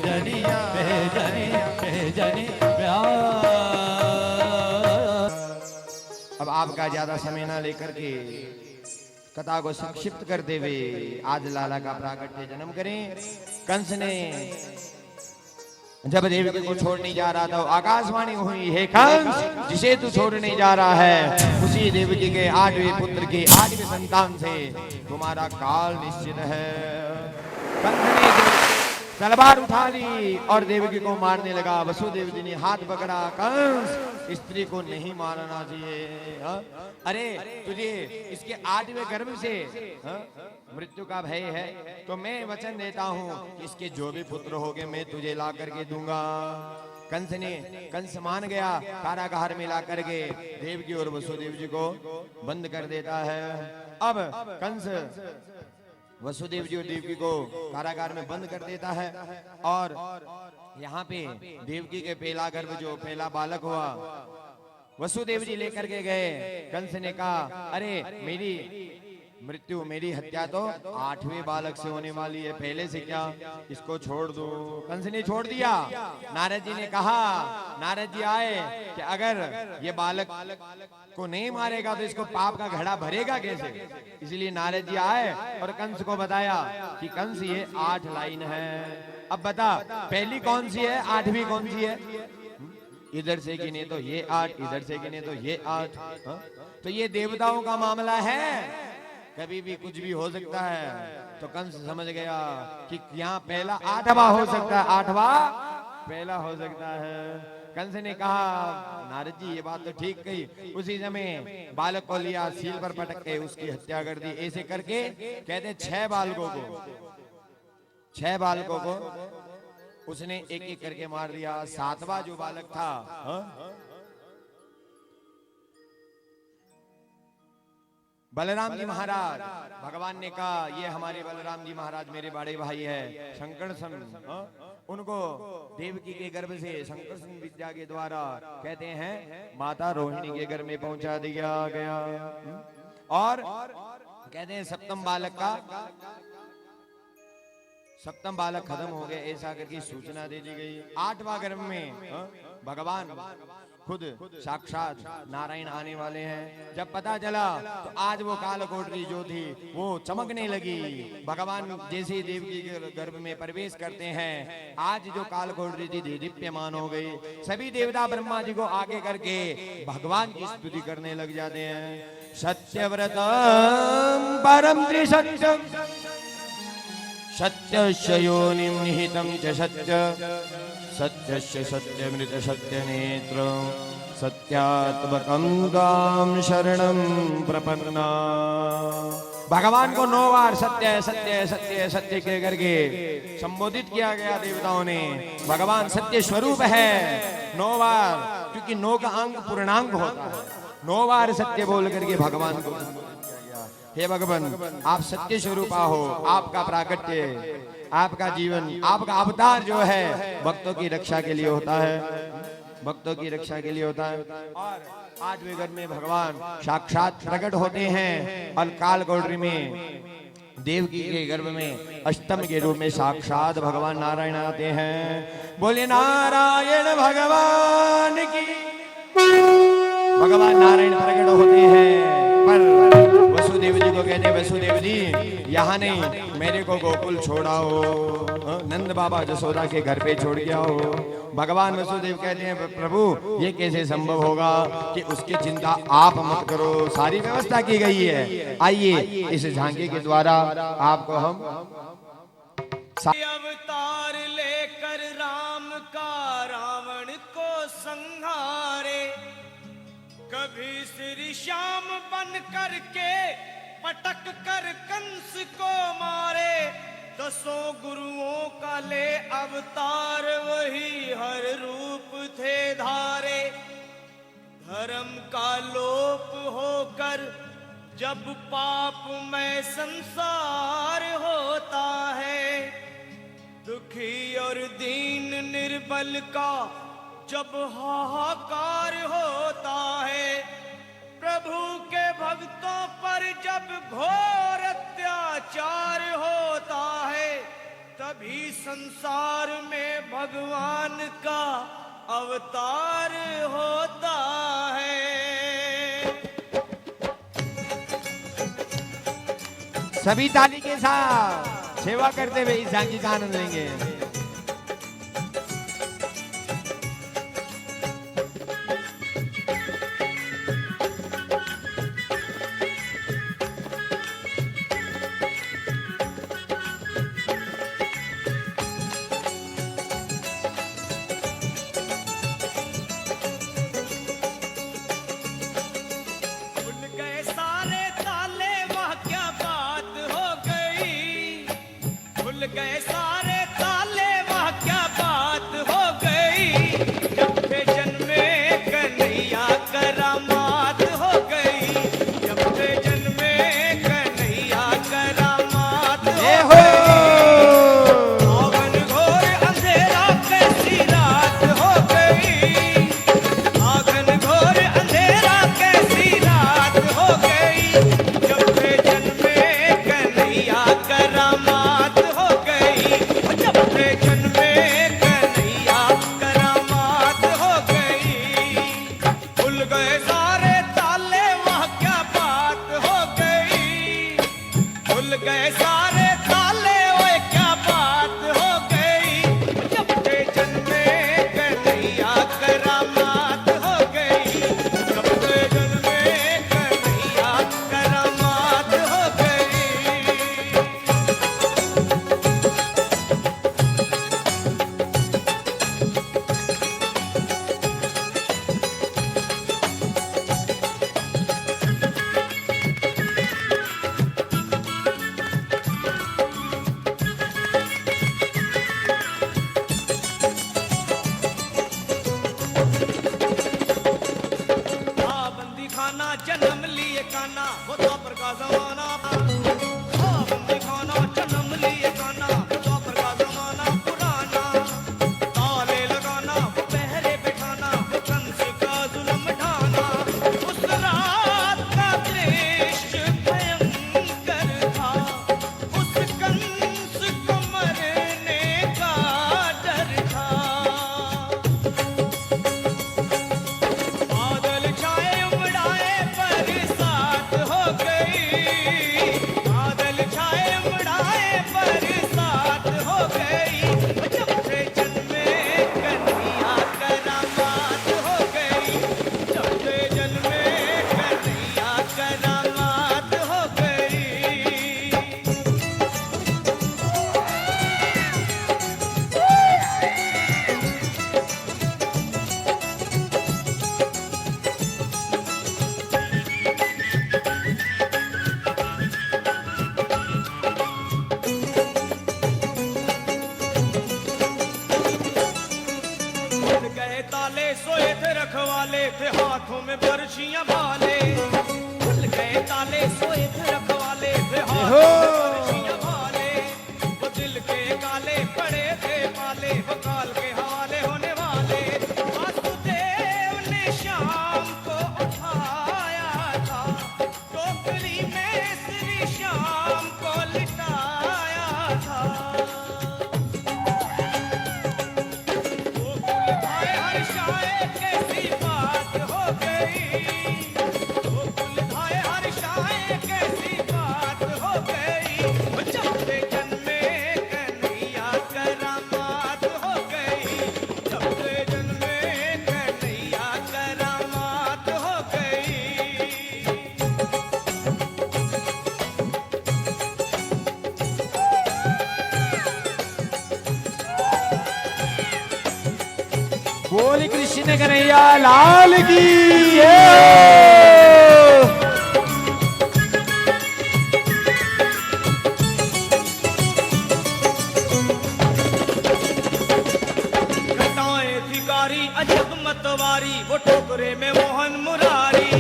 भेजनिया भेजनिया भेजनी। अब आपका ज्यादा समय ना लेकर के कथा को संक्षिप्त कर देवे आज लाला का प्राकट्य जन्म करें। कंस ने जब देवकी को छोड़ने जा रहा था आकाशवाणी हुई, हे कंस जिसे तू छोड़ने जा रहा है उसी देवकी के 8वें पुत्र के 8वें संतान से तुम्हारा काल निश्चित है। कंस ने तलवार उठा ली और देवकी को मारने लगा। वसुदेव जी ने हाथ पकड़ा, कंस स्त्री को नहीं मारना चाहिए। अरे तुझे इसके 8वें गर्भ से मृत्यु का भय है तो मैं वचन देता हूँ इसके जो भी पुत्र होंगे मैं तुझे ला करके दूंगा। कंस मान गया, कारागार में ला करके देवकी और वसुदेव जी को बंद कर देता है। अब कंस वसुदेव जी और देवकी को कारागार में बंद कर देता है और यहाँ पे देवकी के पहला गर्भ जो पहला बालक हुआ वसुदेव जी लेकर के गए। कंस ने कहा अरे मेरी मृत्यु मेरी हत्या तो 8वें बालक से होने वाली है, पहले से क्या इसको छोड़ दो। कंस ने छोड़ दिया। नारद जी ने कहा, नारद जी आए कि अगर ये बालक को नहीं मारेगा तो इसको पाप का घड़ा भरेगा कैसे। इसलिए नारद जी आए और कंस को बताया कि कंस ये 8 लाइन है। अब बता पहली कौन सी है, 8वीं कौन सी है। इधर से गिने तो ये 8, इधर से गिने तो ये 8। तो ये देवताओं का मामला है, कभी भी कुछ भी हो सकता है। तो कंस समझ गया कि यहाँ पहला 8वां हो सकता है, 8वां पहला हो सकता है। कंस ने कहा नारद जी ये बात तो ठीक कही। उसी समय बालक को लिया, सील पर पटक के उसकी हत्या कर दी। ऐसे करके कहते 6 बालकों को उसने एक एक करके मार दिया। 7वां जो बालक था बलराम जी महाराज, भगवान ने कहा ये हमारे बलराम जी महाराज मेरे बड़े भाई है शंकरसन, उनको देवकी के गर्भ से शंकरसन विद्या के द्वारा कहते हैं माता रोहिणी के घर में पहुंचा दिया गया। और कहते हैं 7वां बालक खत्म हो गया, ऐसा करके सूचना दे दी गई। 8वां गर्भ में भगवान खुद साक्षात नारायण आने वाले हैं। जब पता चला तो आज वो कालकोठरी जो थी वो चमकने लगी। भगवान जैसे ही देवकी के गर्भ में प्रवेश करते हैं आज जो कालकोठरी थी दीप्यमान हो गई। सभी देवता ब्रह्मा जी को आगे करके भगवान की स्तुति करने लग जाते हैं। सत्यव्रतम परम त्रिसत्यम सत्यस्य योनिं निहितं च सत्यस्य सत्यमृत सत्यनेत्र सत्यात्मकं गां शरणं प्रपन्ना। भगवान को 9 बार सत्य सत्य सत्य सत्य के करके संबोधित किया गया देवताओं ने। भगवान सत्य स्वरूप है 9 बार, क्योंकि 9 का अंक पूर्णांक होता है। 9 बार सत्य बोल करके भगवान को हे भगवान आप सत्य स्वरूपा हो। आपका प्राकट्य, आपका जीवन, आपका अवतार जो है भक्तों की रक्षा के लिए होता है, भक्तों की रक्षा के लिए होता है। और 8वें गर्भ में भगवान साक्षात प्रकट होते हैं और कालकोठरी में देवकी के गर्भ में अष्टम के रूप में साक्षात भगवान नारायण आते हैं। बोले नारायण भगवान की। भगवान नारायण प्रकट होते हैं पर वसुदेव जी को कहते वसुदेव जी यहाँ नहीं, मेरे को गोकुल छोड़ाओ, नंद बाबा जसोदा के घर पे छोड़ के आओ। भगवान वसुदेव कहते हैं प्रभु ये कैसे संभव होगा कि उसकी चिंता आप मत करो, सारी व्यवस्था की गई है। आइए इस झांकी के द्वारा आपको हम अवतार लेकर राम का रावण को संहारे, कभी श्री श्याम बन करके पटक कर कंस को मारे। 10 गुरुओं का ले अवतार वही हर रूप थे धारे। धर्म का लोप होकर जब पाप में संसार होता है, दुखी और दीन निर्बल का जब हाहाकार होता है, प्रभु के भक्तों पर जब घोर अत्याचार होता है, तभी संसार में भगवान का अवतार होता है। सभी ताली के साथ सेवा करते हुए इस झांकी का आनंद लेंगे। गए सारे ताले वह क्या बात हो गई, जब से जन्मे कन्हैया करामात हो गई, जब से जन्मे कन्हैया करामात हो गई। आंगन घोर अंधेरा कैसी रात हो गई, आंगन घोर अंधेरा कैसी रात हो गई, जब से जन्मे कन्हैया करामात हो गई, जब से जन्मे कन्हैया करामात हो गई। खुल गए सारे ताले वह क्या बात हो गई, खुल गए सारे ताले वह क्या बात हो गई, जब से जन्मे कन्हैया करामात हो गई, जब से जन्मे कन्हैया करामात हो गई। बंदी खाना जन्म लिए काना वो द्वापर का जमाना, बंदी खाना जन्म लिए काना वो द्वापर का जमाना पुराना, ताले लगाना वो पहरे बिठाना वो कंस का जुल्म ढाना, उस रात का दृश्य भयंकर था, उस कंस को मरने का डर था। बादल छाए उमड़ाए बरसात हो गई, बादल छाए उमड़ाए बरसात हो गई, जब से जन्मे कन्हैया करामात हो गई, जब से जन्मे कन्हैया करामात हो गई। खुल गए ताले सोए थे रखवाले थे हाथों में बर्छियां भाले, खुल गए ताले सोए थे रखवाले थे हाथों में बर्छियां भाले, वो दिल के काले पड़े थे पाले वो काल के हवाले होने वाले। वासुदेव ने शाम को उठाया था, टोकरी में श्री श्याम को लिटाया था। गोकुल धाए हर्षाए कैसी बात हो गई, गोकुल धाए हर्षाए कैसी बात हो गई, जब से जन्मे कन्हैया करामात हो गई, जब से जन्मे कन्हैया करामात हो गई। बोल कृष्ण कन्हैया लाल की जय। घटाएं धिकारी अजब मतवारी वो टोकरे में मोहन मुरारी,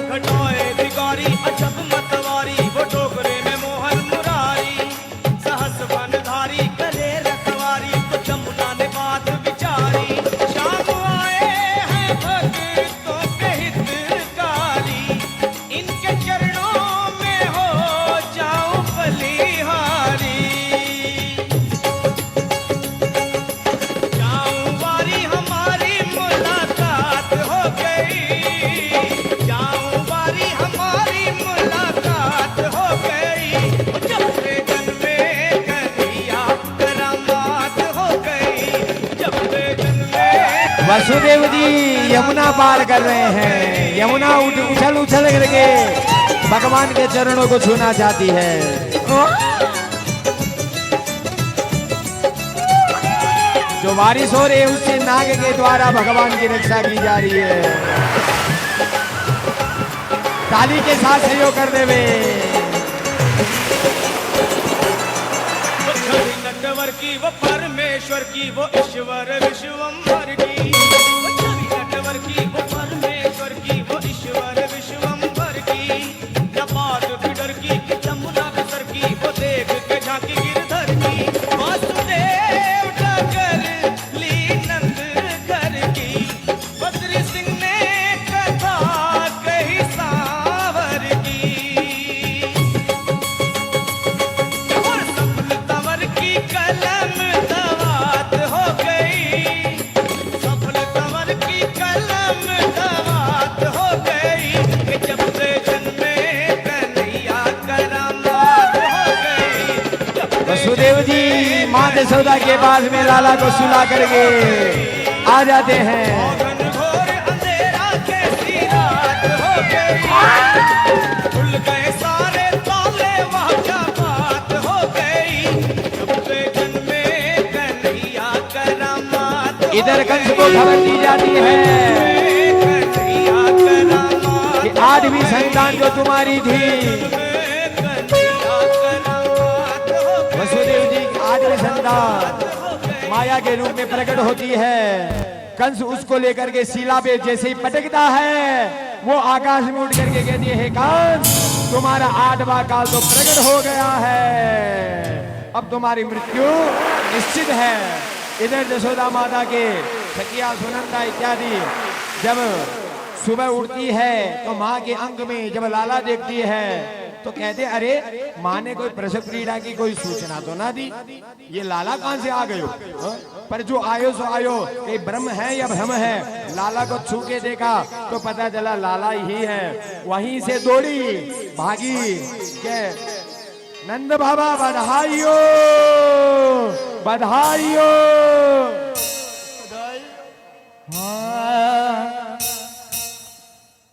घटाएं धिकारी अजब मतवारी वो टोकरे में मोहन मुरारी, सहस वनधारी करे रखवारी तो जमुना ने बात विचारी, शाम आए हैं भक्तों के हितकारी, इनके चरणों में हो जाऊं बलिहारी। वसुदेव जी यमुना पार कर रहे हैं। यमुना उछल उछल करके भगवान के चरणों को छूना चाहती है। जो बारिश हो रही है उससे नाग के द्वारा भगवान की रक्षा की जा रही है। ताली के साथ सहयोग करने में नटवर की वो परमेश्वर की वो ईश्वर विश्वम्भर की, नटवर की वो परमेश्वर की वो ईश्वर विश्वम्भर की, जपाट बिडर की जमुना बिसर की वो देख के झांकी गिरधर की, वासुदेव डगर ली नंद घर की, बद्री सिंह ने कथा कही सावर की, और सफल तंवर की कलम दवात हो गई, सफल तंवर की कलम दवात हो गई, कि जब से जन्मे कन्हैया करामात हो गई। वसुदेव जी माँ यशोदा के पास में लाला को सुला करके आ जाते हैं। घोर अंधेरा कैसी रात हो गई, खुल गए सारे ताले वहाँ क्या बात हो गई, जब से जन्मे कन्हैया करामात हो इधर कंस को खबर दी जाती है कन्हैया करामात कि 8वीं संतान जो तुम्हारी थी कन्हैया करामात हो वसुदेव जी की 8वीं संतान माया के रूप में प्रकट होती है। कंस उसको लेकर के शिला पे जैसे ही पटकता है वो आकाश में उठ करके कहती है, हे कंस तुम्हारा 8वां काल तो प्रकट हो गया है, अब तुम्हारी मृत्यु निश्चित है। इधर यशोदा माता के सखिया सुनंदा इत्यादि जब सुबह उठती है तो माँ के अंग में जब लाला देखती है तो कहते अरे माँ ने कोई प्रसव क्रीड़ा की कोई सूचना तो ना दी, ये लाला कहां से आ गए हो? पर जो आयो सो आयो, ये ब्रह्म है या भ्रम है? लाला को छू के देखा तो पता चला लाला ही है। वहीं से दौड़ी भागी के नंद बाबा बधाइयो बधाइयो।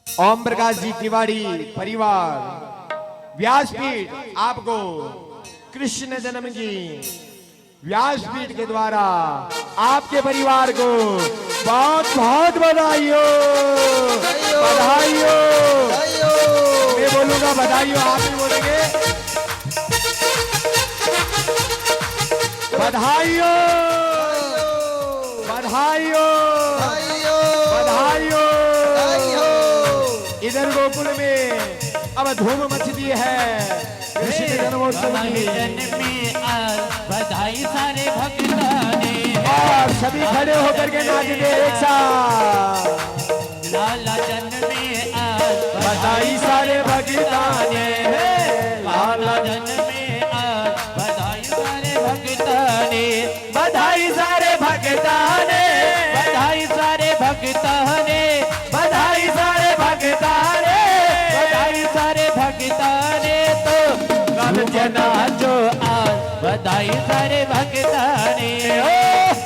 ओम प्रकाश जी तिवारी परिवार व्यासपीठ आपको कृष्ण जन्म की व्यासपीठ के द्वारा आपके परिवार को बहुत बहुत बधाइयो बधाइयो। मैं बोलूंगा बधाइयो, आप भी बोलेंगे बधाइयो बधाइयो बधाइयो। इधर गोकुल में अब धूम मचती है कृष्ण जन्मोत्सव की। बधाई सारे भक्तों ने, और सभी खड़े होकर के नाचते एक साथ। लाला जन्मे आज बधाई सारे भक्तों ने, लाला जन्मे आज बधाई सारे भक्तों ने, बधाई सारे भक्तों ने, बधाई सारे भक्तों ने, बधाई सारे भक्तों ने, बधाई सारे भक्तों ने, तो झूम नाचो आज बधाई सारे भक्तों ने,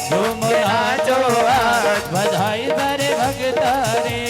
झूम नाचो आज बधाई सारे भक्तों ने।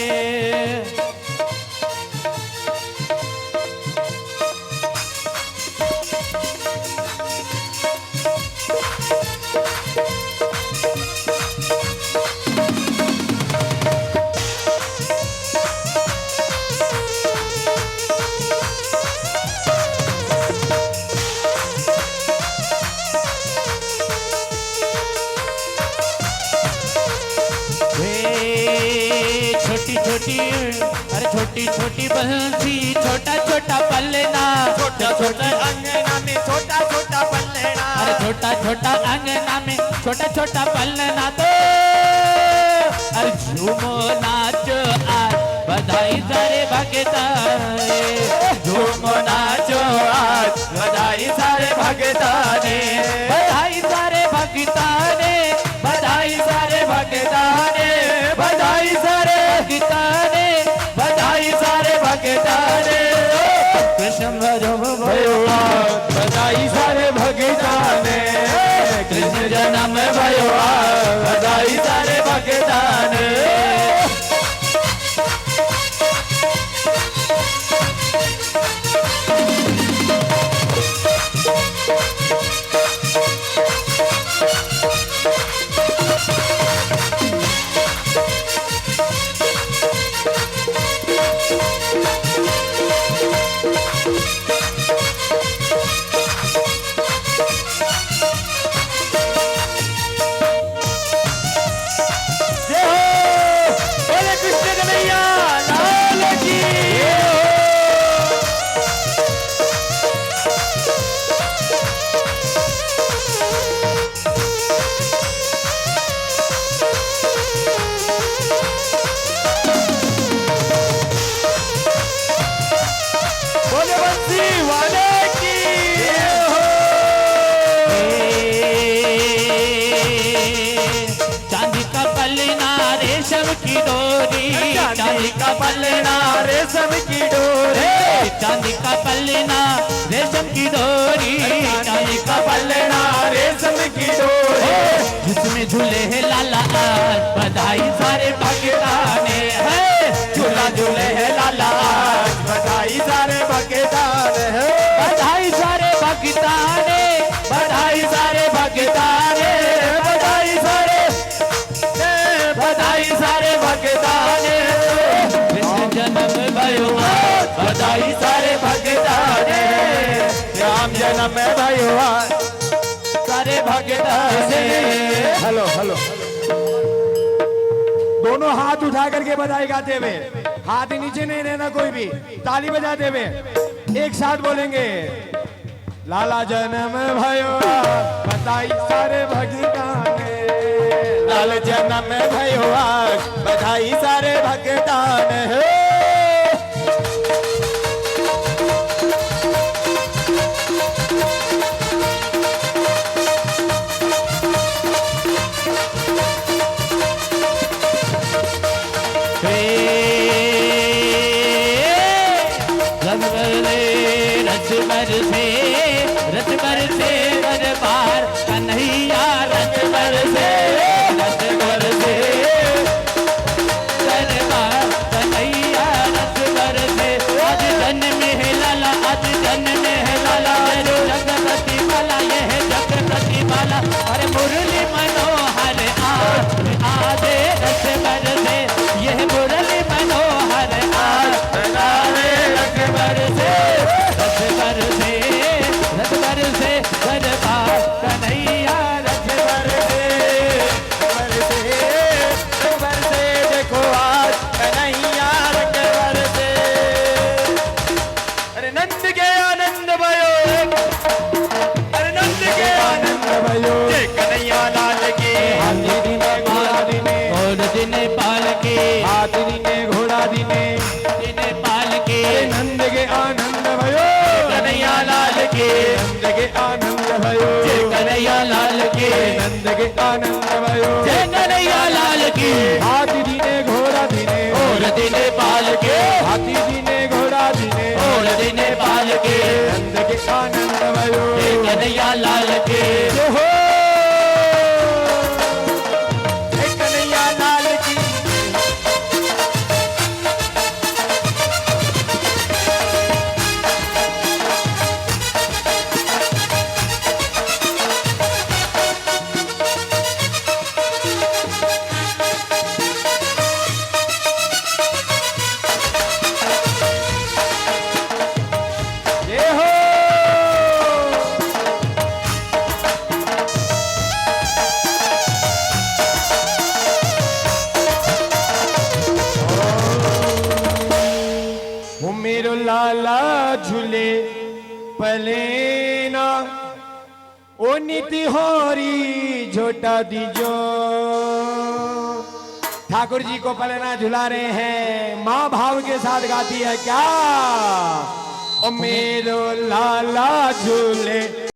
छोटी छोटी बंसी छोटा छोटा पलना, छोटा छोटा अंगना में छोटा छोटा पलना, अरे छोटा छोटा अंगना में छोटा छोटा पलना, तो अरे झूमो नाचो आज बधाई सारे भक्तों ने, झूमो नाचो आज बधाई सारे भक्तों ने, बधाई सारे भक्तों ने, बधाई सारे भक्तों ने, बधाई सारे भक्तों ने, बधाई सारे भक्तों ने। कृष्ण भयो बधाई सारे भक्तों ने, कृष्ण जन्म भयो बधाई सारे भक्तों ने, की डोरी, चांदी का पलना रेशम की डोरी, चांदी का पलना रेशम की डोरी, चांदी का पलना रेशम की डोरी, जिसमें झूले है लाला आज बधाई सारे भगताने है, झूला झूले है लाला आज बधाई सारे भगतान है, बधाई सारे भगताने, बधाई सारे भगताने, बधाई सारे, बधाई सारे भगताने, कृष्ण जन्म भयो बधाई सारे भगताने, राम जन्म में भयो सारे भगताने। हेलो हेलो, दोनों हाथ उठा करके बधाई गाते हुए, हाथ नीचे नहीं रहना कोई भी, ताली बजाते हुए एक साथ बोलेंगे, लाला जन्म भयो बधाई सारे भगताने, लाल जन्म भयो बधाई सारे भगतान है। रस बरसे दरबार कन्हैया, रस बरसे दरबार कन्हैया, रस बरसे आज जन्म है लाला, आज जन्म है लाला, जगपति वाला यह जगपति वाला, अरे मुरली मनोहर आदे रस बरसे, यह मुरली मनोहर आदे रस बरसे, रस बरसे रस बरसे दरबार कन्हैया, रस बरसे बरसे देखो आज कन्हैया रंग बरसे, अरे नंद के आनंद भयो, अरे नंद के आनंद भयो, जय कन्हैया लाल की, हाथी दिने घोड़ा दिने, और दिने पाल के, हाथी दिने घोड़ा दिने, दिने पाल के, नंद के आनंद भयो, कन्हैया लाल के, नंद के आनंद भयो, जय कन्हैया लाल के, नंद के आनंद भयो, जय कन्हैया लाल की, हाथी दिने घोड़ा दिने, और दिने पाल के, हाथी दिने घोड़ा दिने, और दिने पाल के, नंद के आनंद भयो, जय कन्हैया लाल के। जय हो जय कन्हैया लाल की। जय हो ओ मेरो लाला झूले पलेना, ओ नीति होरी झोटा दीजो। ठाकुर जी को पलेना झुला रहे हैं, माँ भाव के साथ गाती है क्या, ओ मेरो लाला झूले